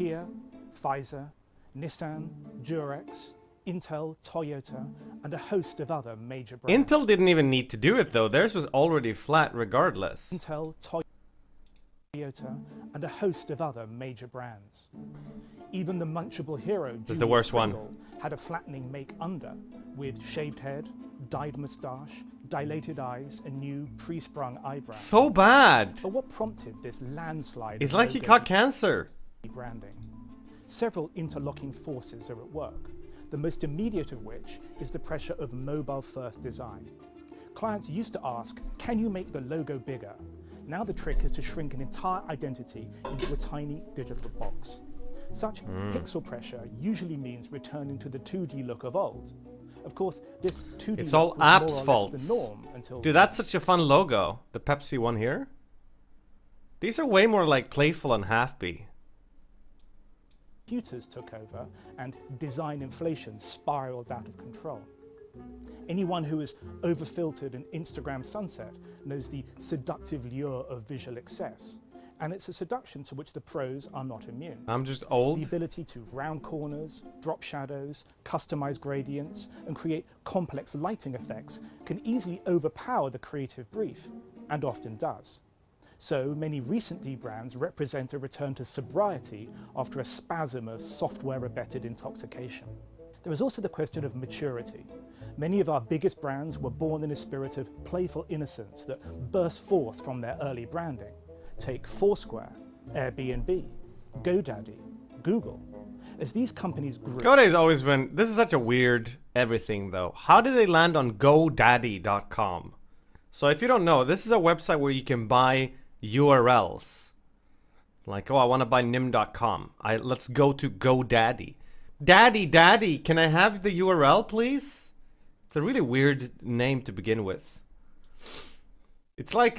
Kia, Pfizer, Nissan, Durex, Intel, Toyota, and a host of other major brands. Intel didn't even need to do it though. Theirs was already flat regardless. Intel, Toyota, and a host of other major brands. Even the munchable hero, This is the worst one, had a flattening make under, with shaved head, dyed moustache, dilated eyes, and new pre-sprung eyebrows. So bad. But what prompted this landslide? It's like he caught cancer. Branding. Several interlocking forces are at work, the most immediate of which is the pressure of mobile-first design. Clients used to ask, can you make the logo bigger? Now the trick is to shrink an entire identity into a tiny digital box. Such pixel pressure usually means returning to the 2D look of old. Of course, this 2D It's look all was apps' more or fault. less the norm until... Dude, that's such a fun logo. The Pepsi one here. These are way more like playful and happy. computers took over and design inflation spiraled out of control. Anyone who has overfiltered an Instagram sunset knows the seductive lure of visual excess. And it's a seduction to which the pros are not immune. I'm just old. The ability to round corners, drop shadows, customize gradients, and create complex lighting effects can easily overpower the creative brief, and often does. So many recent brands represent a return to sobriety after a spasm of software-abetted intoxication. There is also the question of maturity. Many of our biggest brands were born in a spirit of playful innocence that burst forth from their early branding. Take Foursquare, Airbnb, GoDaddy, Google. As these companies grew... GoDaddy's always been... This is such a weird everything, though. How did they land on GoDaddy.com? So if you don't know, this is a website where you can buy URLs. Like, oh, I want to buy nymn.com. Let's go to GoDaddy. Daddy, can I have the URL, please? It's a really weird name to begin with. It's like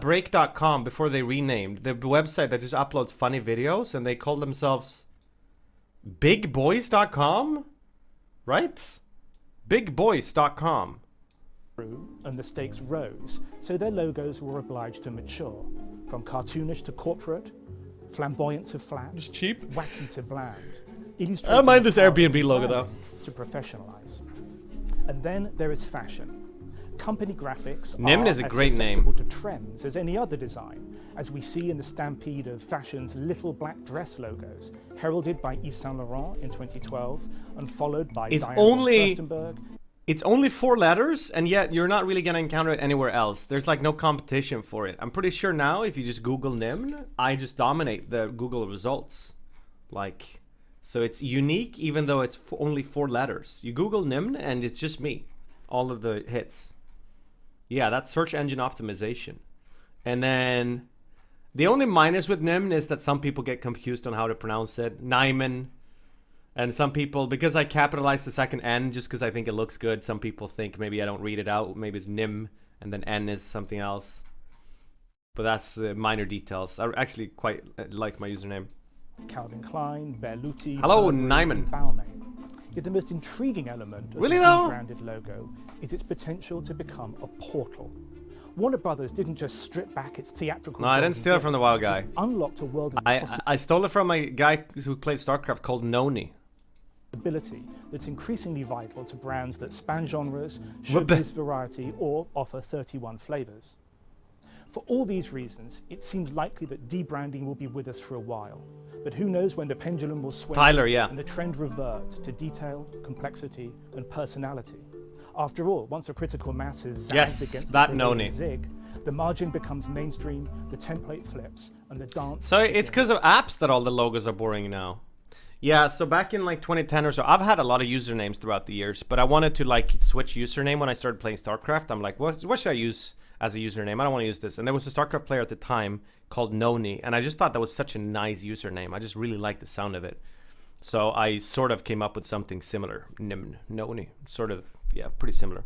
break.com before they renamed. The website that just uploads funny videos, and they call themselves bigboys.com? Right? Bigboys.com. And the stakes rose, so their logos were obliged to mature. From cartoonish to corporate, flamboyant to flat, It's cheap. wacky to bland. I don't mind this Airbnb logo though. To professionalize. And then there is fashion. Company graphics NymN are is a as great susceptible name. to trends as any other design, as we see in the stampede of fashion's little black dress logos, heralded by Yves Saint Laurent in 2012 and followed by Diane von Furstenberg. It's only 4 letters, and yet you're not really going to encounter it anywhere else. There's like no competition for it. I'm pretty sure now if you just Google NymN, I just dominate the Google results. Like, so it's unique even though it's only 4 letters. You Google NymN and it's just me. All of the hits. Yeah, that's search engine optimization. And then the only minus with NymN is that some people get confused on how to pronounce it. NymN. And some people, because I capitalize the second N just because I think it looks good, some people think maybe I don't read it out. Maybe it's NYM and then N is something else. But that's minor details. I actually quite like my username. Calvin Klein, Berluti, Hello, Burberry, NymN. Balmain. Yet the most intriguing element of the branded logo is its potential to become a portal. Warner Brothers didn't just strip back its theatrical... No, I didn't steal it from the wild guy. It unlocked a world of I stole it from a guy who played StarCraft called Noni. ...ability that's increasingly vital to brands that span genres, showcase variety, or offer 31 flavors. For all these reasons, it seems likely that debranding will be with us for a while. But who knows when the pendulum will swing and the trend revert to detail, complexity, and personality. After all, once a critical mass has zagged against the zig, the margin becomes mainstream, the template flips, and the dance... So it's because of apps that all the logos are boring now. Yeah, so back in like 2010 or so, I've had a lot of usernames throughout the years, but I wanted to like switch username when I started playing StarCraft. I'm like, what should I use as a username? I don't want to use this. And there was a StarCraft player at the time called Noni, and I just thought that was such a nice username. I just really liked the sound of it. So I sort of came up with something similar. NymN, Noni, sort of, yeah, pretty similar.